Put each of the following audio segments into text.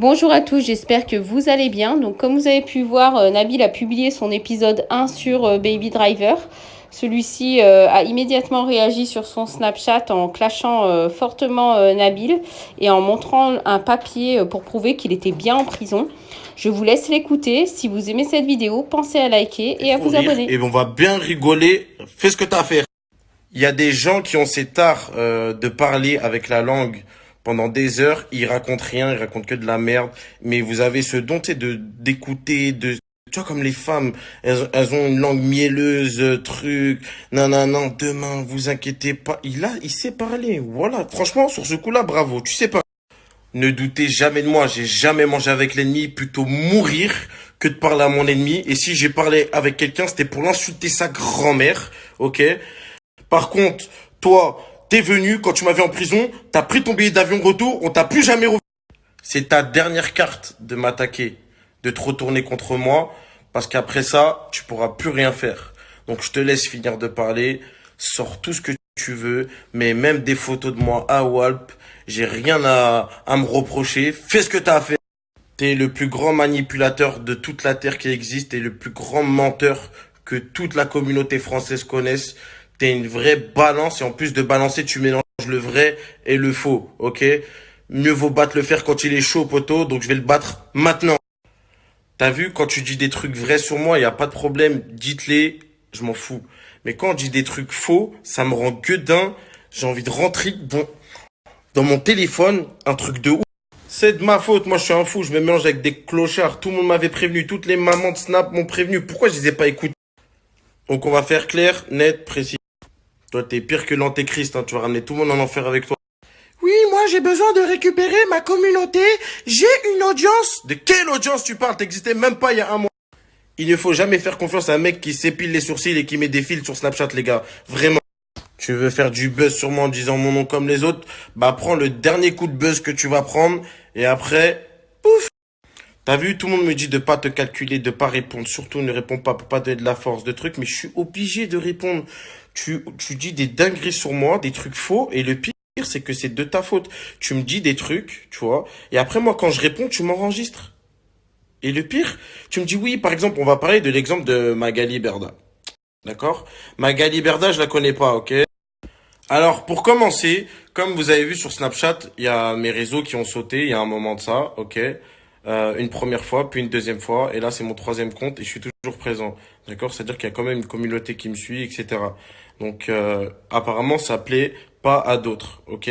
Bonjour à tous, j'espère que vous allez bien. Donc comme vous avez pu voir, Nabil a publié son épisode 1 sur Baby Driver. Celui-ci a immédiatement réagi sur son Snapchat en clashant fortement Nabil et en montrant un papier pour prouver qu'il était bien en prison. Je vous laisse l'écouter. Si vous aimez cette vidéo, pensez à liker et à vous abonner. Et on va bien rigoler. Fais ce que t'as à faire. Il y a des gens qui ont cet art de parler avec la langue pendant des heures. Ils racontent rien, ils racontent que de la merde. Mais vous avez ce don, tu sais, d'écouter, tu vois, comme les femmes, elles ont une langue mielleuse, truc, non, demain, vous inquiétez pas. Il sait parler. Voilà. Franchement, sur ce coup-là, bravo. Tu sais pas. Ne doutez jamais de moi, j'ai jamais mangé avec l'ennemi, plutôt mourir que de parler à mon ennemi. Et si j'ai parlé avec quelqu'un, c'était pour l'insulter sa grand-mère, ok? Par contre, toi, t'es venu, quand tu m'avais en prison, t'as pris ton billet d'avion retour, on t'a plus jamais revu. C'est ta dernière carte de m'attaquer, de te retourner contre moi, parce qu'après ça, tu pourras plus rien faire. Donc je te laisse finir de parler, sors tout ce que tu veux, mais même des photos de moi à Walp, j'ai rien à me reprocher, fais ce que t'as à faire. T'es le plus grand manipulateur de toute la terre qui existe et le plus grand menteur que toute la communauté française connaisse. T'es une vraie balance et en plus de balancer, tu mélanges le vrai et le faux, ok? Mieux vaut battre le fer quand il est chaud, poteau, donc je vais le battre maintenant. T'as vu, quand tu dis des trucs vrais sur moi, y a pas de problème, dites-les, je m'en fous. Mais quand on dit des trucs faux, ça me rend gueudin, j'ai envie de rentrer dans mon téléphone, un truc de ouf. C'est de ma faute, moi je suis un fou, je me mélange avec des clochards, tout le monde m'avait prévenu, toutes les mamans de Snap m'ont prévenu, pourquoi je les ai pas écoutés? Donc on va faire clair, net, précis. Toi t'es pire que l'antéchrist, hein, tu vas ramener tout le monde en enfer avec toi. Oui, moi j'ai besoin de récupérer ma communauté, j'ai une audience. De quelle audience tu parles? T'existais même pas il y a un mois. Il ne faut jamais faire confiance à un mec qui s'épile les sourcils et qui met des fils sur Snapchat, les gars. Vraiment. Tu veux faire du buzz sur moi en disant mon nom comme les autres? Bah prends le dernier coup de buzz que tu vas prendre et après, pouf. T'as vu, tout le monde me dit de pas te calculer, de pas répondre. Surtout ne réponds pas pour pas donner de la force, de trucs, mais je suis obligé de répondre. Tu dis des dingueries sur moi, des trucs faux, et le pire, c'est que c'est de ta faute. Tu me dis des trucs, tu vois, et après moi quand je réponds, tu m'enregistres. Et le pire, tu me dis oui, par exemple, on va parler de l'exemple de Magali Berda. D'accord? Magali Berda, je la connais pas, ok? Alors, pour commencer, comme vous avez vu sur Snapchat, il y a mes réseaux qui ont sauté il y a un moment de ça, ok? Une première fois, puis une deuxième fois, et là c'est mon troisième compte et je suis toujours présent, d'accord? C'est-à-dire qu'il y a quand même une communauté qui me suit, etc. Donc, apparemment, ça plaît pas à d'autres, ok?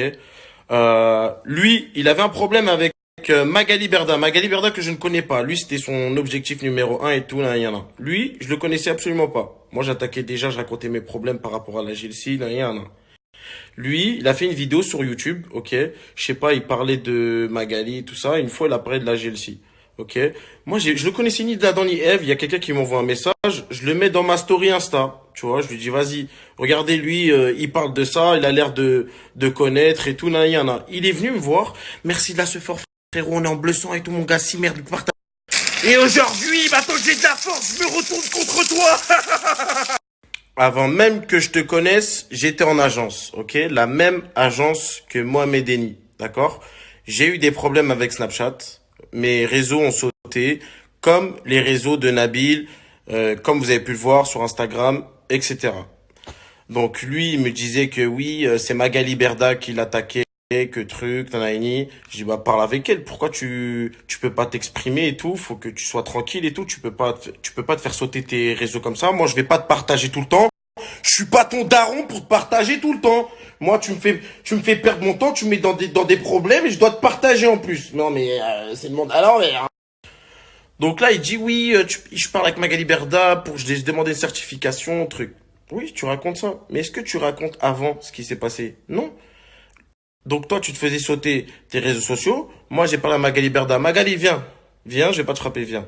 Lui, il avait un problème avec Magali Berda. Magali Berda que je ne connais pas. Lui, c'était son objectif numéro un et tout, là, là. Lui, je le connaissais absolument pas. Moi, j'attaquais déjà, je racontais mes problèmes par rapport à la GLC, là, là. Lui, il a fait une vidéo sur YouTube, ok. Je sais pas, il parlait de Magali et tout ça. Une fois, il a parlé de la GLC, ok. Moi, je le connaissais ni d'Adam ni Ève. Il y a quelqu'un qui m'envoie un message. Je le mets dans ma story Insta. Tu vois, je lui dis, vas-y, regardez lui, il parle de ça. Il a l'air de connaître et tout, nan, nan. Il est venu me voir. Merci de la ce fort, frérot. On est en bleu sang et tout, mon gars. Si merde, partage. Et aujourd'hui, maintenant que j'ai de la force, je me retourne contre toi. Avant même que je te connaisse, j'étais en agence, ok? La même agence que Mohamed Eni, d'accord? J'ai eu des problèmes avec Snapchat. Mes réseaux ont sauté, comme les réseaux de Nabil, comme vous avez pu le voir sur Instagram, etc. Donc lui, il me disait que oui, c'est Magali Berda qui l'attaquait, que truc, nanani. Je dis bah parle avec elle. Pourquoi tu peux pas t'exprimer et tout? Faut que tu sois tranquille et tout. Tu peux pas te faire sauter tes réseaux comme ça. Moi, je vais pas te partager tout le temps. Je suis pas ton daron pour te partager tout le temps. Moi, tu me fais perdre mon temps, tu me mets dans des problèmes et je dois te partager en plus. Non mais c'est le monde à l'envers. Donc là, il dit oui, je parle avec Magali Berda pour je demandé une certification, truc. Oui, tu racontes ça. Mais est-ce que tu racontes avant ce qui s'est passé? Non. Donc toi, tu te faisais sauter tes réseaux sociaux. Moi, j'ai parlé à Magali Berda. Magali, viens. Viens, je vais pas te frapper, viens.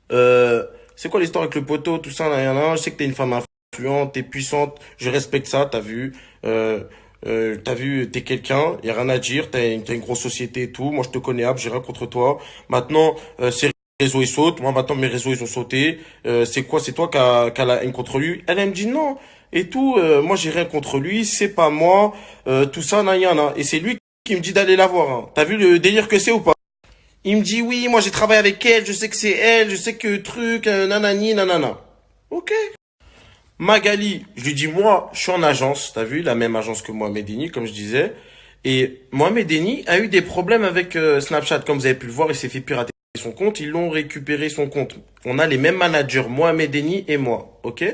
C'est quoi l'histoire avec le poteau, tout ça, là, là, là. Je sais que t'es une femme influente, t'es puissante. Je respecte ça, t'as vu. T'es quelqu'un, y a rien à dire. T'as une grosse société et tout. Moi, je te connais, j'ai rien contre toi. Maintenant, ces réseaux, ils sautent. Moi, maintenant, mes réseaux, ils ont sauté. C'est quoi? C'est toi qui a la haine contre lui? Elle me dit non. Et tout, moi j'ai rien contre lui, c'est pas moi, tout ça, nan, nan, nan. Et c'est lui qui me dit d'aller la voir, hein. T'as vu le délire que c'est ou pas? Il me dit, oui, moi j'ai travaillé avec elle, je sais que c'est elle, je sais que truc, nanani, nanana. Ok. Magali, je lui dis, moi, je suis en agence, t'as vu, la même agence que Mohamed Eni, comme je disais. Et Mohamed Eni a eu des problèmes avec Snapchat, comme vous avez pu le voir, il s'est fait pirater son compte, ils l'ont récupéré son compte. On a les mêmes managers, Mohamed Eni et moi, ok?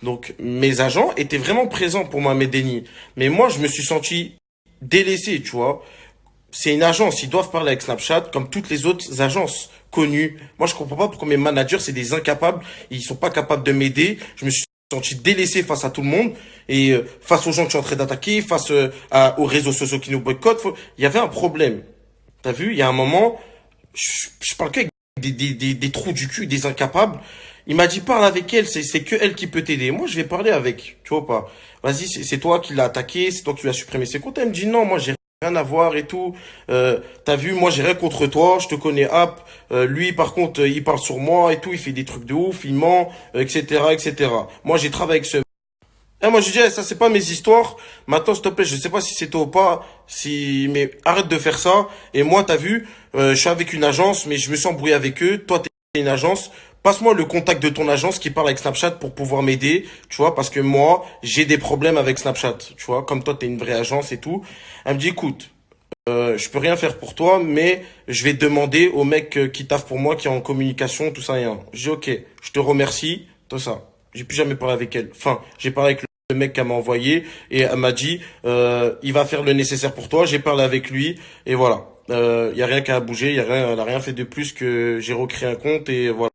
Donc mes agents étaient vraiment présents pour Mohamed Eni. Mais moi, je me suis senti délaissé, tu vois. C'est une agence, ils doivent parler avec Snapchat comme toutes les autres agences connues. Moi, je comprends pas pourquoi mes managers, c'est des incapables, ils sont pas capables de m'aider. Je me suis senti délaissé face à tout le monde et face aux gens que je suis en train d'attaquer, face aux réseaux sociaux qui nous boycottent. Il y avait un problème. T'as vu, il y a un moment, je parle qu'avec des trous du cul, des incapables. Il m'a dit parle avec elle, c'est que elle qui peut t'aider. Moi, je vais parler avec, tu vois pas. Vas-y, c'est toi qui l'as attaqué, c'est toi qui lui as supprimé ses comptes. Elle me dit non, moi j'ai rien à voir et tout. T'as vu, moi j'ai rien contre toi, je te connais, hop. Lui, par contre, il parle sur moi et tout, il fait des trucs de ouf, il ment, etc., etc. Moi, j'ai travaillé avec ce. Moi, je dis, ça, c'est pas mes histoires. Maintenant, s'il te plaît, je sais pas si c'est toi ou pas, mais arrête de faire ça. Et moi, t'as vu, je suis avec une agence, mais je me suis embrouillé avec eux. Toi, t'es une agence. Passe-moi le contact de ton agence qui parle avec Snapchat pour pouvoir m'aider, tu vois, parce que moi, j'ai des problèmes avec Snapchat, tu vois, comme toi, t'es une vraie agence et tout. Elle me dit, écoute, je peux rien faire pour toi, mais je vais demander au mec qui taffe pour moi, qui est en communication, tout ça et rien. Je dis, ok, je te remercie, tout ça. J'ai plus jamais parlé avec elle. Enfin, j'ai parlé avec le mec qu'elle m'a envoyé et elle m'a dit, il va faire le nécessaire pour toi. J'ai parlé avec lui et voilà. Y a rien qu'à bouger, elle a rien fait de plus que j'ai recréé un compte et voilà.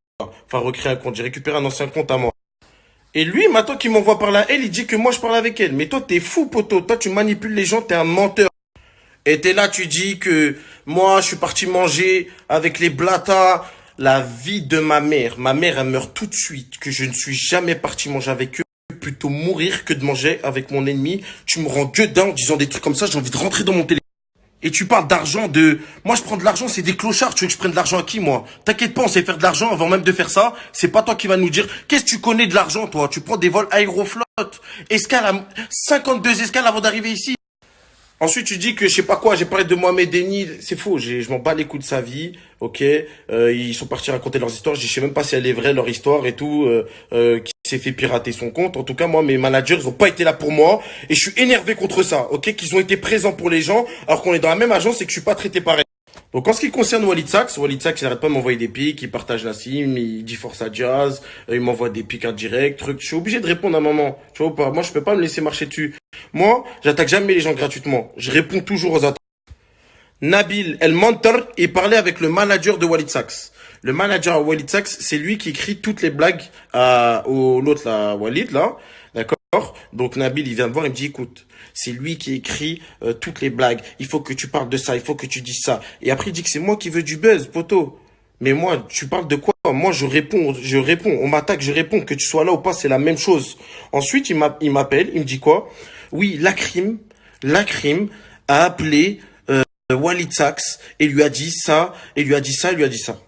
Enfin, recréer un compte. J'ai récupéré un ancien compte à moi. Et lui, maintenant qu'il m'envoie parler à elle, il dit que moi je parle avec elle. Mais toi, t'es fou, poteau. Toi, tu manipules les gens, t'es un menteur. Et t'es là, tu dis que moi, je suis parti manger avec les blatas. La vie de ma mère. Ma mère, elle meurt tout de suite. Que je ne suis jamais parti manger avec eux. Plutôt mourir que de manger avec mon ennemi. Tu me rends Dieu d'un en disant des trucs comme ça. J'ai envie de rentrer dans mon téléphone. Et tu parles d'argent de... Moi, je prends de l'argent, c'est des clochards. Tu veux que je prenne de l'argent à qui, moi? T'inquiète pas, on sait faire de l'argent avant même de faire ça. C'est pas toi qui vas nous dire... Qu'est-ce que tu connais de l'argent, toi? Tu prends des vols Aéroflot. Escale à... 52 escales avant d'arriver ici. Ensuite, tu dis que je sais pas quoi, j'ai parlé de Mohamed Eni, c'est faux, je m'en bats les coups de sa vie, ok. Ils sont partis raconter leurs histoires, je sais même pas si elle est vraie leur histoire et tout, qui s'est fait pirater son compte. En tout cas, moi, mes managers, ils ont pas été là pour moi et je suis énervé contre ça, ok. Qu'ils ont été présents pour les gens alors qu'on est dans la même agence et que je suis pas traité pareil. Donc en ce qui concerne Walid Saks, il n'arrête pas de m'envoyer des pics, il partage la sim, il dit force à Jazz, il m'envoie des pics indirects, trucs. Je suis obligé de répondre à un moment, tu vois ou pas. Moi, je peux pas me laisser marcher dessus. Moi, j'attaque jamais les gens gratuitement. Je réponds toujours aux attaques. Nabil El Mentor, il parlait avec le manager de Walid Saks. Le manager à Walid Saks, c'est lui qui écrit toutes les blagues au l'autre là, Walid là, d'accord. Donc Nabil, il vient me voir, il me dit, écoute, c'est lui qui écrit toutes les blagues. Il faut que tu parles de ça, il faut que tu dises ça. Et après, il dit que c'est moi qui veux du buzz, poteau. Mais moi, tu parles de quoi? Moi, je réponds. On m'attaque, je réponds. Que tu sois là ou pas, c'est la même chose. Ensuite, il m'appelle, il me dit quoi? Oui, la crime a appelé Walid Saks et lui a dit ça, et lui a dit ça, et lui a dit ça.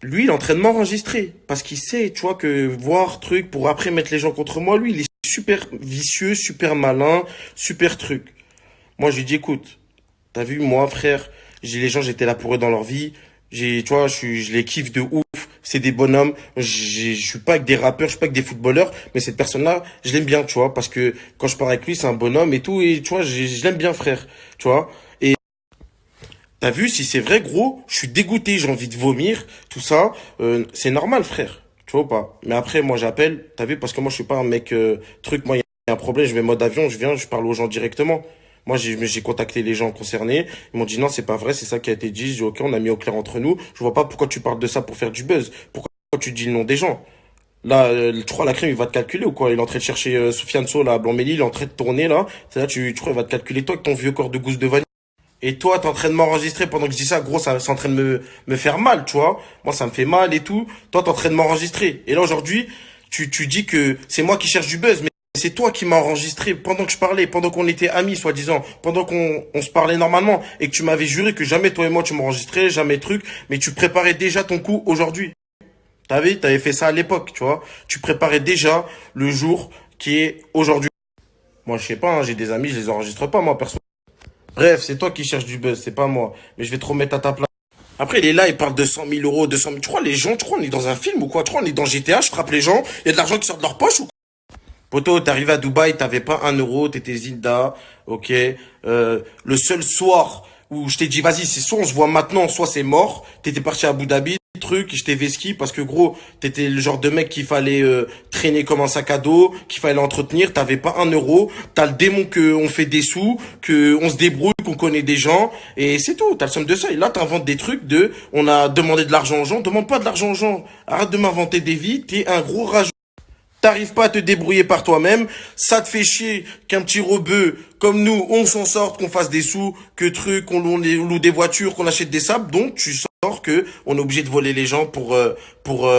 Lui, il est en train de m'enregistrer parce qu'il sait, tu vois, que voir truc pour après mettre les gens contre moi, lui, il est super vicieux, super malin, super truc. Moi, je lui dis, écoute, t'as vu, moi, frère, les gens, j'étais là pour eux dans leur vie. Tu vois, je les kiffe de ouf. C'est des bonhommes. Je suis pas avec des rappeurs, je suis pas avec des footballeurs, mais cette personne-là, je l'aime bien, tu vois, parce que quand je parle avec lui, c'est un bonhomme et tout, et tu vois, je l'aime bien, frère, tu vois. Et t'as vu, si c'est vrai, gros, je suis dégoûté, j'ai envie de vomir, tout ça. C'est normal, frère. Tu vois ou pas? Mais après, moi, j'appelle, t'as vu, parce que moi, je suis pas un mec truc. Moi, il y a un problème, je mets mode avion, je viens, je parle aux gens directement. Moi, j'ai contacté les gens concernés. Ils m'ont dit non, c'est pas vrai, c'est ça qui a été dit. J'ai dit ok, on a mis au clair entre nous. Je vois pas pourquoi tu parles de ça pour faire du buzz. Pourquoi tu dis le nom des gens? Là, tu crois la crime, il va te calculer ou quoi? Il est en train de chercher Soufiane So, là, à Blanc-Ménil, il est en train de tourner, là. C'est là, tu crois, il va te calculer, toi, avec ton vieux corps de gousse de vanille. Et toi, t'es en train de m'enregistrer pendant que je dis ça, gros, ça, c'est en train de me faire mal, tu vois. Moi, ça me fait mal et tout. Toi, t'es en train de m'enregistrer. Et là, aujourd'hui, tu dis que c'est moi qui cherche du buzz, mais c'est toi qui m'as enregistré pendant que je parlais, pendant qu'on était amis, soi-disant, pendant qu'on se parlait normalement, et que tu m'avais juré que jamais toi et moi tu m'enregistrais, jamais truc, mais tu préparais déjà ton coup aujourd'hui. T'avais fait ça à l'époque, tu vois. Tu préparais déjà le jour qui est aujourd'hui. Moi, je sais pas, hein, j'ai des amis, je les enregistre pas, moi, perso. Bref, c'est toi qui cherches du buzz, c'est pas moi. Mais je vais te remettre à ta place. Après, il est là, il parle de 100 000 euros, 200 000. Tu crois, les gens, tu crois, on est dans un film ou quoi? Tu crois, on est dans GTA, je frappe les gens, il y a de l'argent qui sort de leur poche ou quoi? Poto, t'es arrivé à Dubaï, t'avais pas 1 euro, t'étais Zilda, ok. Le seul soir où je t'ai dit, vas-y, c'est soit on se voit maintenant, soit c'est mort. T'étais parti à Abu Dhabi, truc, je t'ai vesqui parce que gros, t'étais le genre de mec qu'il fallait traîner comme un sac à dos, qu'il fallait entretenir. T'avais pas 1 euro. T'as le démon que on fait des sous, que on se débrouille, qu'on connaît des gens, et c'est tout. T'as le somme de ça. Et là, t'inventes des trucs de, on a demandé de l'argent aux gens. Demande pas de l'argent aux gens. Arrête de m'inventer des vies. T'es un gros rageux. T'arrives pas à te débrouiller par toi-même, ça te fait chier qu'un petit rebeu comme nous, on s'en sorte, qu'on fasse des sous, que truc, qu'on loue des voitures, qu'on achète des sables, donc tu sors que on est obligé de voler les gens pour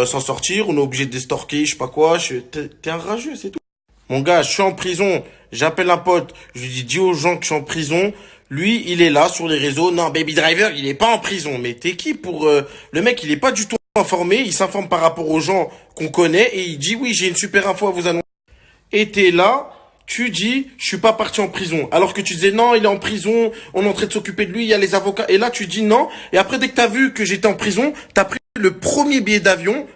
s'en sortir, on est obligé de les stalker, je sais pas quoi, t'es un rageux, c'est tout. Mon gars, je suis en prison, j'appelle un pote, je lui dis aux gens que je suis en prison, lui, il est là sur les réseaux, non, Baby Driver, il est pas en prison, mais t'es qui pour... Le mec, il est pas du tout informé, il s'informe par rapport aux gens qu'on connaît, et il dit, oui, j'ai une super info à vous annoncer. Et t'es là, tu dis, je suis pas parti en prison. Alors que tu disais, non, il est en prison, on est en train de s'occuper de lui, il y a les avocats. Et là, tu dis non. Et après, dès que t'as vu que j'étais en prison, t'as pris le premier billet d'avion,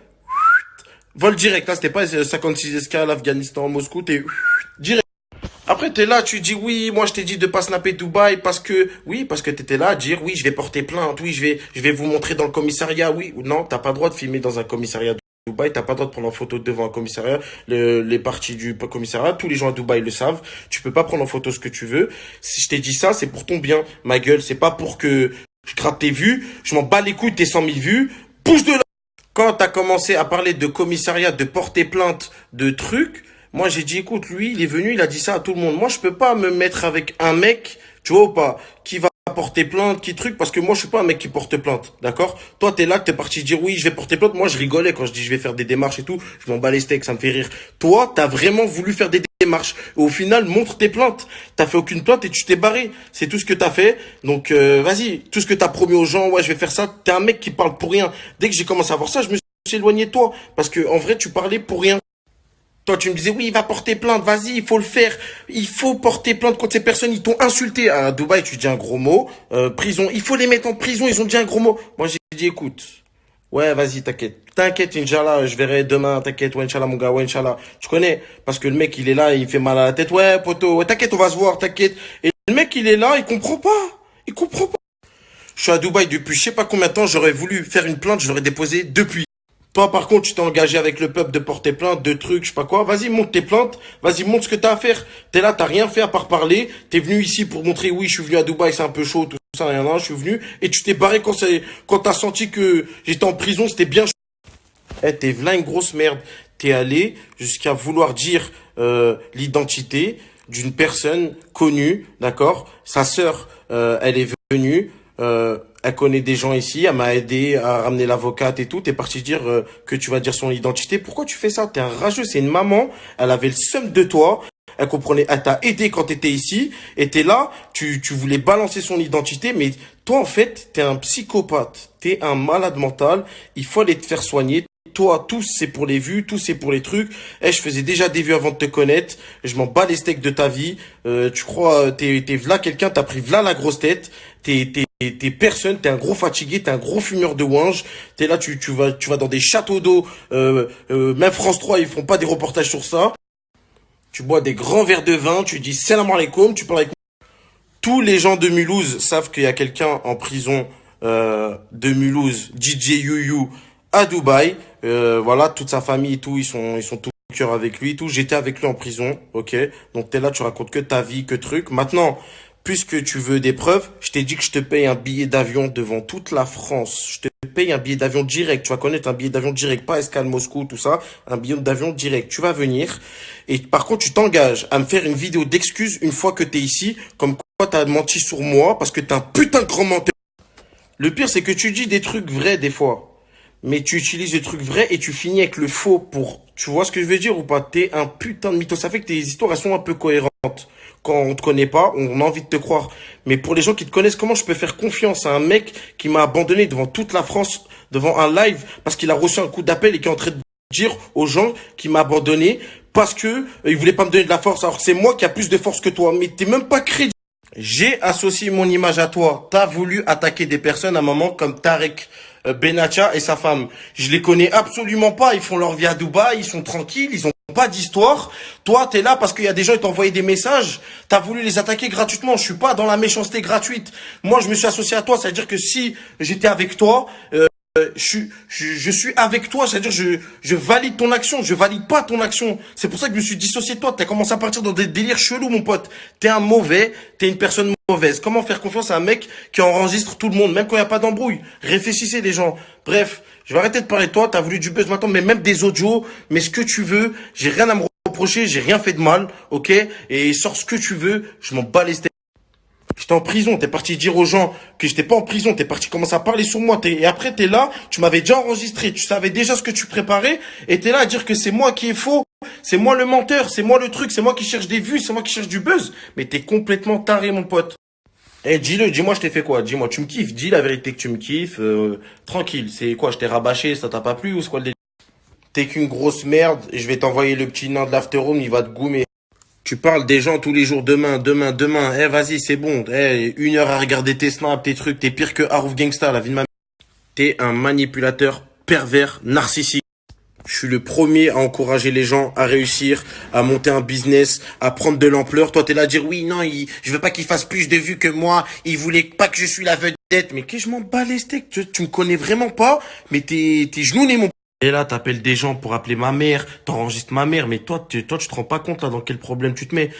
vol direct. Là, c'était pas 56 escales, Afghanistan, Moscou, t'es direct. Après, t'es là, tu dis, oui, moi, je t'ai dit de pas snapper Dubaï parce que t'étais là à dire, oui, je vais porter plainte, oui, je vais vous montrer dans le commissariat, oui, ou non, t'as pas le droit de filmer dans un commissariat de Dubaï, t'as pas le droit de prendre en photo devant un commissariat, les parties du commissariat, tous les gens à Dubaï le savent, tu peux pas prendre en photo ce que tu veux. Si je t'ai dit ça, c'est pour ton bien, ma gueule, c'est pas pour que je gratte tes vues, je m'en bats les couilles de tes 100 000 vues, bouge de là! Quand t'as commencé à parler de commissariat, de porter plainte, de trucs, moi j'ai dit, écoute, lui, il est venu, il a dit ça à tout le monde. Moi, je peux pas me mettre avec un mec, tu vois ou pas, qui va porter plainte, qui truc, parce que moi, je suis pas un mec qui porte plainte, d'accord? Toi, t'es là, t'es parti dire, oui, je vais porter plainte. Moi, je rigolais quand je dis, je vais faire des démarches et tout. Je m'en bats les steaks, ça me fait rire. Toi, t'as vraiment voulu faire des démarches. Et au final, montre tes plaintes. T'as fait aucune plainte et tu t'es barré. C'est tout ce que t'as fait. Donc, vas-y, tout ce que t'as promis aux gens, ouais, je vais faire ça. T'es un mec qui parle pour rien. Dès que j'ai commencé à voir ça, je me suis éloigné de toi. Parce que, en vrai, tu parlais pour rien. Toi, tu me disais, oui, il va porter plainte, vas-y, il faut le faire. Il faut porter plainte contre ces personnes, ils t'ont insulté. À Dubaï, tu dis un gros mot. Prison, il faut les mettre en prison, ils ont dit un gros mot. Moi, j'ai dit, écoute, ouais, vas-y, t'inquiète. T'inquiète, Inch'Allah, je verrai demain, t'inquiète, ouais, Inch'Allah, mon gars, ouais, Inch'Allah. Tu connais, parce que le mec, il est là, il fait mal à la tête. Ouais, poto, ouais, t'inquiète, on va se voir, t'inquiète. Et le mec, il est là, il comprend pas. Il comprend pas. Je suis à Dubaï depuis je sais pas combien de temps, j'aurais voulu faire une plainte, je l'aurais déposée depuis. Toi, par contre, tu t'es engagé avec le peuple de porter plainte, de trucs, je sais pas quoi. Vas-y, monte tes plaintes. Vas-y, montre ce que t'as à faire. T'es là, t'as rien fait à part parler. T'es venu ici pour montrer, oui, je suis venu à Dubaï, c'est un peu chaud, tout ça, rien, je suis venu. Et tu t'es barré quand t'as senti que j'étais en prison, c'était bien chaud. Eh, t'es v'là une grosse merde. T'es allé jusqu'à vouloir dire l'identité d'une personne connue, d'accord? Sa sœur, elle est venue, elle connaît des gens ici, elle m'a aidé à ramener l'avocate et tout. T'es parti dire que tu vas dire son identité. Pourquoi tu fais ça? T'es un rageux, c'est une maman. Elle avait le seum de toi. Elle comprenait, elle t'a aidé quand t'étais ici. Et t'es là, tu voulais balancer son identité. Mais toi, en fait, t'es un psychopathe. T'es un malade mental. Il faut aller te faire soigner. Toi, tout c'est pour les vues, tout c'est pour les trucs. Eh, je faisais déjà des vues avant de te connaître. Je m'en bats les steaks de ta vie. Tu crois, t'es v'là quelqu'un, t'as pris v'là la grosse tête. T'es personne, t'es un gros fatigué, t'es un gros fumeur de ouinge. T'es là, tu vas dans des châteaux d'eau. Même France 3, ils font pas des reportages sur ça. Tu bois des grands verres de vin, tu dis salam alaikum, tu parles avec tous les gens de Mulhouse savent qu'il y a quelqu'un en prison de Mulhouse, DJ Yuyu, à Dubaï. Voilà, toute sa famille et tout, ils sont tout cœur avec lui et tout. J'étais avec lui en prison, ok. Donc t'es là, tu racontes que ta vie, que truc. Maintenant, puisque tu veux des preuves, je t'ai dit que je te paye un billet d'avion devant toute la France. Je te paye un billet d'avion direct. Tu vas connaître un billet d'avion direct, pas escale Moscou, tout ça. Un billet d'avion direct. Tu vas venir. Et par contre, tu t'engages à me faire une vidéo d'excuses une fois que t'es ici, comme quoi t'as menti sur moi, parce que t'es un putain de grand menteur. Le pire, c'est que tu dis des trucs vrais des fois. Mais tu utilises des trucs vrais et tu finis avec le faux pour... Tu vois ce que je veux dire ou pas? T'es un putain de mytho. Ça fait que tes histoires, elles sont un peu cohérentes. Quand on te connaît pas, on a envie de te croire. Mais pour les gens qui te connaissent, comment je peux faire confiance à un mec qui m'a abandonné devant toute la France, devant un live, parce qu'il a reçu un coup d'appel et qui est en train de dire aux gens qu'il m'a abandonné parce que il voulait pas me donner de la force. Alors que c'est moi qui a plus de force que toi. Mais t'es même pas crédible. J'ai associé mon image à toi. T'as voulu attaquer des personnes à un moment comme Tarek Benatia et sa femme. Je les connais absolument pas. Ils font leur vie à Dubaï. Ils sont tranquilles. Ils ont pas d'histoire. Toi, t'es là parce qu'il y a des gens qui t'ont envoyé des messages. T'as voulu les attaquer gratuitement. Je suis pas dans la méchanceté gratuite. Moi, je me suis associé à toi. C'est-à-dire que si j'étais avec toi, je suis avec toi, c'est-à-dire je valide ton action, je valide pas ton action. C'est pour ça que je me suis dissocié de toi. T'as commencé à partir dans des délires chelous, mon pote. T'es un mauvais, t'es une personne mauvaise. Comment faire confiance à un mec qui enregistre tout le monde, même quand il n'y a pas d'embrouille? Réfléchissez, les gens. Bref, je vais arrêter de parler de toi. T'as voulu du buzz maintenant, mais même des audios, mais ce que tu veux. J'ai rien à me reprocher, j'ai rien fait de mal, ok? Et sors ce que tu veux, je m'en bats les steaks. J'étais en prison, t'es parti dire aux gens que j'étais pas en prison, t'es parti commencer à parler sur moi, et après t'es là, tu m'avais déjà enregistré, tu savais déjà ce que tu préparais, et t'es là à dire que c'est moi qui est faux, c'est moi le menteur, c'est moi le truc, c'est moi qui cherche des vues, c'est moi qui cherche du buzz, mais t'es complètement taré, mon pote. Eh, dis-le, dis-moi je t'ai fait quoi, dis-moi, tu me kiffes, dis la vérité que tu me kiffes, tranquille, c'est quoi, je t'ai rabâché, ça t'a pas plu, ou c'est quoi le délire? T'es qu'une grosse merde, et je vais t'envoyer le petit nain de l'afterhome, il va te goumer. Tu parles des gens tous les jours, demain, demain, demain. Eh, vas-y, c'est bon. Eh, 1 heure à regarder tes snaps, tes trucs. T'es pire que Harouf Gangsta, la vie de ma mère. T'es un manipulateur pervers, narcissique. Je suis le premier à encourager les gens à réussir, à monter un business, à prendre de l'ampleur. Toi, t'es là à dire, oui, non, je veux pas qu'il fasse plus de vues que moi. Il voulait pas que je suis la vedette. Mais que je m'en bats les steaks. Tu me connais vraiment pas, mais t'es genoux, mon. Et là, t'appelles des gens pour appeler ma mère, t'enregistres ma mère, mais toi, tu te rends pas compte là dans quel problème tu te mets.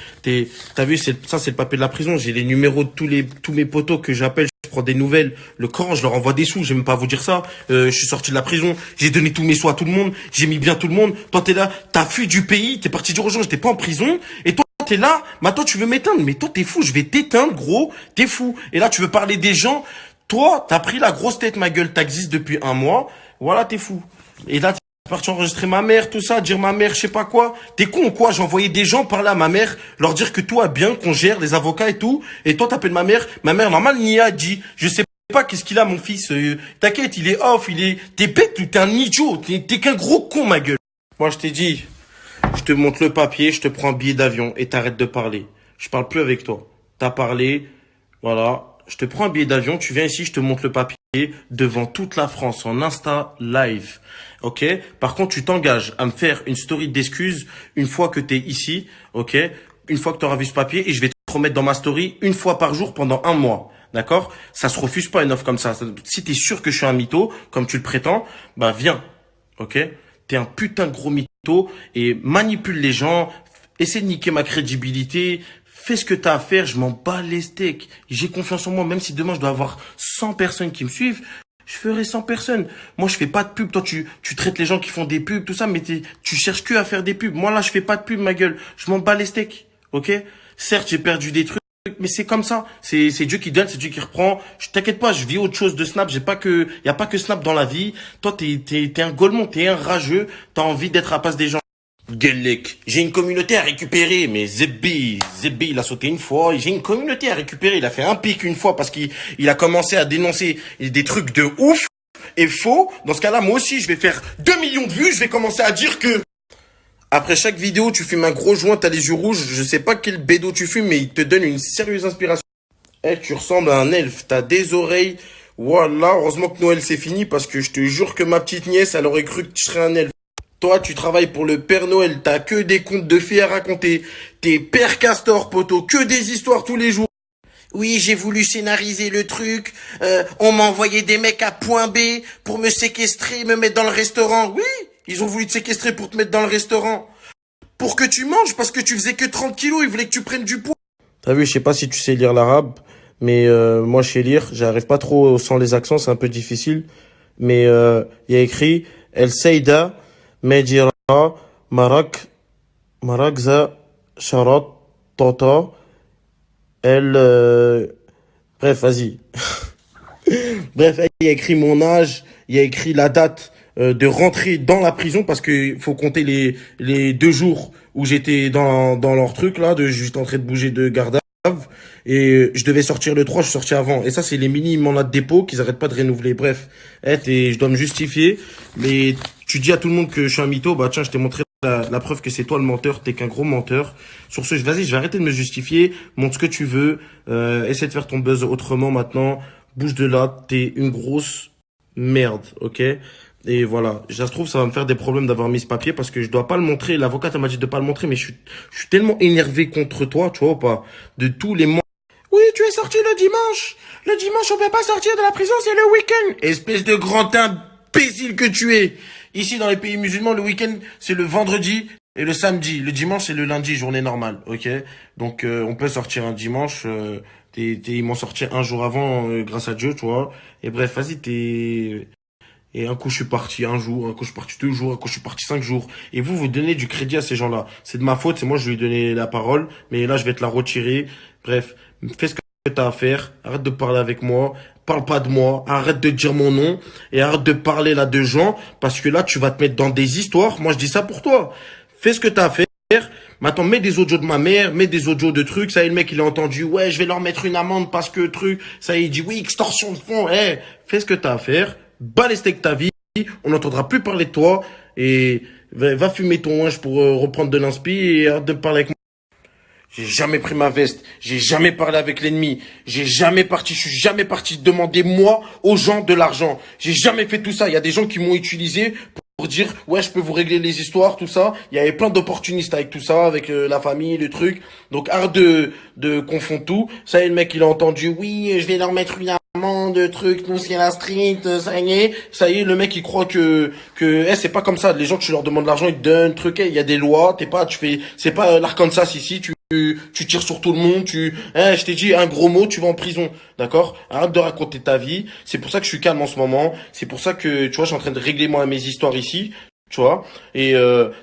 T'as vu, ça c'est le papier de la prison. J'ai les numéros de tous mes potos que j'appelle, je prends des nouvelles. Le Coran, je leur envoie des sous. J'aime pas vous dire ça. Je suis sorti de la prison, j'ai donné tous mes sous à tout le monde, j'ai mis bien tout le monde. Toi, t'es là, t'as fui du pays, t'es parti dire aux gens, j'étais pas en prison. Et toi, t'es là, maintenant tu veux m'éteindre. Mais toi, t'es fou. Je vais t'éteindre, gros. T'es fou. Et là, tu veux parler des gens. Toi, t'as pris la grosse tête, ma gueule. T'existes depuis 1 mois. Voilà, t'es fou. Et là, t'es parti enregistrer ma mère, tout ça, dire ma mère, je sais pas quoi. T'es con ou quoi? J'ai envoyé des gens parler à ma mère, leur dire que tout va bien, qu'on gère, les avocats et tout. Et toi, t'appelles ma mère. Ma mère, normal, Nia dit, je sais pas qu'est-ce qu'il a, mon fils. T'inquiète, il est off, t'es bête ou t'es un idiot. T'es qu'un gros con, ma gueule. Moi, je t'ai dit, je te montre le papier, je te prends un billet d'avion et t'arrêtes de parler. Je parle plus avec toi. T'as parlé, voilà. Je te prends un billet d'avion, tu viens ici, je te montre le papier devant toute la France en Insta Live. Ok? Par contre, tu t'engages à me faire une story d'excuses une fois que t'es ici. Ok? Une fois que t'auras vu ce papier et je vais te remettre dans ma story 1 fois par jour pendant 1 mois. D'accord? Ça se refuse pas une offre comme ça. Si t'es sûr que je suis un mytho, comme tu le prétends, bah viens. Ok? T'es un putain de gros mytho et manipule les gens. Essaie de niquer ma crédibilité. Fais ce que t'as à faire, je m'en bats les steaks. J'ai confiance en moi, même si demain je dois avoir 100 personnes qui me suivent, je ferai 100 personnes. Moi, je fais pas de pub. Toi, tu traites les gens qui font des pubs, tout ça, mais tu cherches que à faire des pubs. Moi, là, je fais pas de pub, ma gueule. Je m'en bats les steaks. Ok? Certes, j'ai perdu des trucs, mais c'est comme ça. C'est Dieu qui donne, c'est Dieu qui reprend. Je t'inquiète pas, je vis autre chose de Snap. Y a pas que Snap dans la vie. Toi, t'es un golemon, t'es un rageux. T'as envie d'être à la place des gens. Gueulec. J'ai une communauté à récupérer, mais Zebbi, il a sauté 1 fois. J'ai une communauté à récupérer. Il a fait un pic 1 fois parce qu'il a commencé à dénoncer des trucs de ouf et faux. Dans ce cas-là, moi aussi, je vais faire 2 millions de vues. Je vais commencer à dire que après chaque vidéo, tu fumes un gros joint, t'as les yeux rouges. Je sais pas quel bédo tu fumes, mais il te donne une sérieuse inspiration. Eh, tu ressembles à un elfe. T'as des oreilles. Voilà, heureusement que Noël c'est fini parce que je te jure que ma petite nièce, elle aurait cru que tu serais un elfe. Toi, tu travailles pour le Père Noël, t'as que des contes de fées à raconter. T'es Père Castor, poteau, que des histoires tous les jours. Oui, j'ai voulu scénariser le truc. On m'a envoyé des mecs à point B pour me séquestrer, me mettre dans le restaurant. Oui, ils ont voulu te séquestrer pour te mettre dans le restaurant. Pour que tu manges, parce que tu faisais que 30 kilos, ils voulaient que tu prennes du poids. T'as vu, je sais pas si tu sais lire l'arabe, mais moi je sais lire. J'arrive pas trop sans les accents, c'est un peu difficile. Mais il y a écrit El Seida Medira Marakza Sharat Tata bref, vas-y. Bref, il y a écrit mon âge, il y a écrit la date de rentrer dans la prison parce que faut compter les 2 jours où j'étais dans leur truc là, j'étais en train de bouger de garde à vue et je devais sortir le 3, je suis sorti avant. Et ça, c'est les mini mandats de dépôt qu'ils arrêtent pas de renouveler. Bref, je dois me justifier, mais tu dis à tout le monde que je suis un mytho, bah tiens, je t'ai montré la preuve que c'est toi le menteur, t'es qu'un gros menteur. Sur ce, vas-y, je vais arrêter de me justifier, montre ce que tu veux, essaie de faire ton buzz autrement maintenant, bouge de là, t'es une grosse merde, ok? Et voilà, ça se trouve, ça va me faire des problèmes d'avoir mis ce papier parce que je dois pas le montrer. L'avocate elle m'a dit de pas le montrer, mais je suis tellement énervé contre toi, tu vois ou pas? De tous les mois. Oui, tu es sorti le dimanche. Le dimanche, on peut pas sortir de la prison, c'est le week-end. Espèce de grand imbécile que tu es. Ici, dans les pays musulmans, le week-end, c'est le vendredi et le samedi. Le dimanche, c'est le lundi, journée normale, ok? Donc, on peut sortir un dimanche. Ils m'ont sorti un jour avant, grâce à Dieu, tu vois. Et bref, vas-y, Et un coup, je suis parti un jour, un coup, je suis parti 2 jours, un coup, je suis parti 5 jours. Et vous donnez du crédit à ces gens-là. C'est de ma faute, c'est moi, je lui ai donné la parole. Mais là, je vais te la retirer. Bref, fais ce que t'as à faire. Arrête de parler avec moi. Parle pas de moi. Arrête de dire mon nom. Et arrête de parler là de gens. Parce que là, tu vas te mettre dans des histoires. Moi, je dis ça pour toi. Fais ce que t'as à faire. Maintenant, mets des audios de ma mère, mets des audios de trucs. Ça y est, le mec, il a entendu. Ouais, je vais leur mettre une amende parce que truc. Ça y est, il dit oui, extorsion de fonds. Fais ce que t'as à faire. Bats les steaks ta vie, on n'entendra plus parler de toi et va fumer ton linge pour reprendre de l'inspi et arrête de parler avec moi. J'ai jamais pris ma veste, j'ai jamais parlé avec l'ennemi, je suis jamais parti demander moi aux gens de l'argent. J'ai jamais fait tout ça. Il y a des gens qui m'ont utilisé pour dire ouais je peux vous régler les histoires, tout ça. Il y avait plein d'opportunistes avec tout ça, avec la famille, le truc. Donc arrête de confondre tout. Ça y est, le mec il a entendu oui je vais leur mettre une de trucs, nous c'est la street, ça y est, le mec il croit que c'est pas comme ça. Les gens, tu leur demandes de l'argent, ils te donnent, truc, il y a des lois, c'est pas l'Arkansas ici, tu tires sur tout le monde, je t'ai dit un gros mot, tu vas en prison, d'accord? Arrête de raconter ta vie. C'est pour ça que je suis calme en ce moment. C'est pour ça que, tu vois, je suis en train de régler moi mes histoires ici. Tu vois, et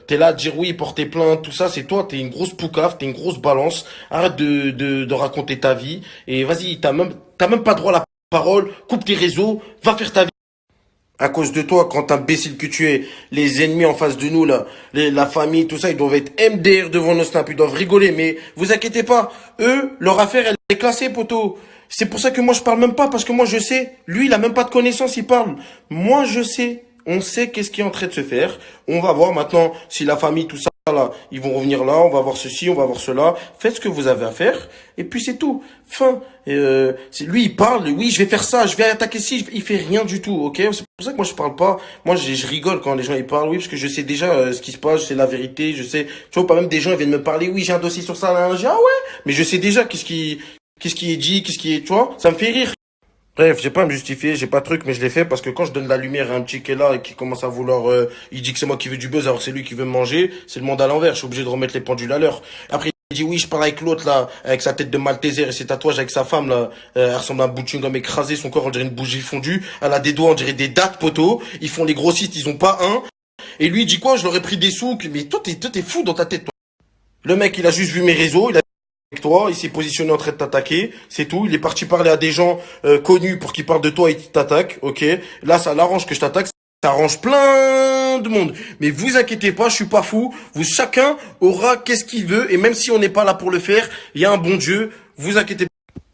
t'es là à dire oui, porter plainte, tout ça, c'est toi, t'es une grosse poucave, t'es une grosse balance. Arrête de raconter ta vie et vas-y, t'as même pas droit à la parole. Coupe tes réseaux, va faire ta vie. À cause de toi, quand imbécile que tu es, les ennemis en face de nous là, la famille, tout ça, ils doivent être MDR devant nos snaps, ils doivent rigoler. Mais vous inquiétez pas, eux, leur affaire, elle est classée, poteau. C'est pour ça que moi je parle même pas parce que moi je sais, lui, il a même pas de connaissances, il parle. Moi je sais. On sait qu'est-ce qui est en train de se faire. On va voir maintenant si la famille, tout ça, là, ils vont revenir là, on va voir ceci, on va voir cela. Faites ce que vous avez à faire. Et puis c'est tout. Fin. Lui, il parle, oui, je vais faire ça, je vais attaquer ci, il fait rien du tout, ok? C'est pour ça que moi je parle pas. Moi, je rigole quand les gens ils parlent, oui, parce que je sais déjà ce qui se passe, je sais la vérité, je sais. Tu vois, pas même des gens ils viennent me parler, oui, j'ai un dossier sur ça, là, j'ai, ah ouais, mais je sais déjà qu'est-ce qui est dit, qu'est-ce qui est, tu vois, ça me fait rire. Bref, j'ai pas à me justifier, j'ai pas de truc, mais je l'ai fait parce que quand je donne la lumière à un petit qui est là et qui commence à vouloir, il dit que c'est moi qui veux du buzz alors que c'est lui qui veut me manger, c'est le monde à l'envers, je suis obligé de remettre les pendules à l'heure. Après, il dit oui, je parle avec l'autre là, avec sa tête de Malteser et ses tatouages avec sa femme là, elle ressemble à un bout de chewing-gum écrasé, son corps on dirait une bougie fondue, elle a des doigts, on dirait des dates poteaux, ils font les grossistes, ils ont pas un. Et lui il dit quoi, je leur ai pris des sous, mais toi t'es fou dans ta tête toi. Le mec il a juste vu mes réseaux, il a avec toi, il s'est positionné en train de t'attaquer, c'est tout. Il est parti parler à des gens connus pour qu'ils parlent de toi et qu'ils t'attaquent, ok. Là, ça l'arrange que je t'attaque, ça arrange plein de monde. Mais vous inquiétez pas, je suis pas fou. Vous, chacun aura qu'est-ce qu'il veut et même si on n'est pas là pour le faire, il y a un bon Dieu. Vous inquiétez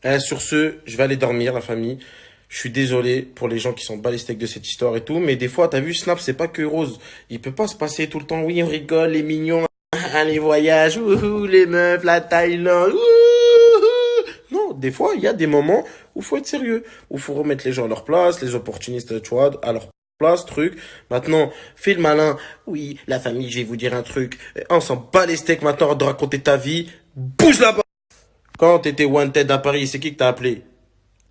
pas. Sur ce, je vais aller dormir, la famille. Je suis désolé pour les gens qui sont bas les steaks de cette histoire et tout, mais des fois, t'as vu, Snap, c'est pas que rose. Il peut pas se passer tout le temps, oui, on rigole, les mignons. Ah, les voyages, les meufs, la Thaïlande, non, des fois, il y a des moments où faut être sérieux, où faut remettre les gens à leur place, les opportunistes, tu vois, à leur place, truc. Maintenant, fais le malin. Oui, la famille, je vais vous dire un truc. On s'en bat les steaks maintenant de raconter ta vie. Bouge là-bas. Quand t'étais wanted à Paris, c'est qui que t'as appelé?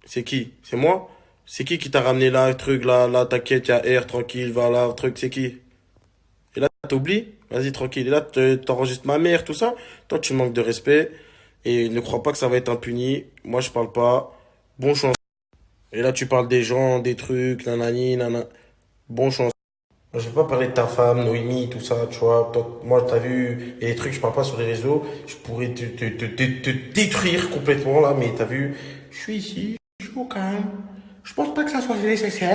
C'est qui? C'est moi? C'est qui t'a ramené là, truc, là, t'inquiète, y'a air, tranquille, voilà, truc, c'est qui? Et là, t'oublies? Vas-y, tranquille. Et là, t'enregistres ma mère, tout ça. Toi, tu manques de respect. Et ne crois pas que ça va être impuni. Moi, je parle pas. Bon chance. Et là, tu parles des gens, des trucs, nanani, nanana. Bon chance. Moi, je vais pas parler de ta femme, Noémie, tout ça, tu vois. Toi, moi, t'as vu, il y a des trucs, je parle pas sur les réseaux. Je pourrais te détruire complètement, là, mais t'as vu, je suis ici, je suis au calme. Je pense pas que ça soit nécessaire.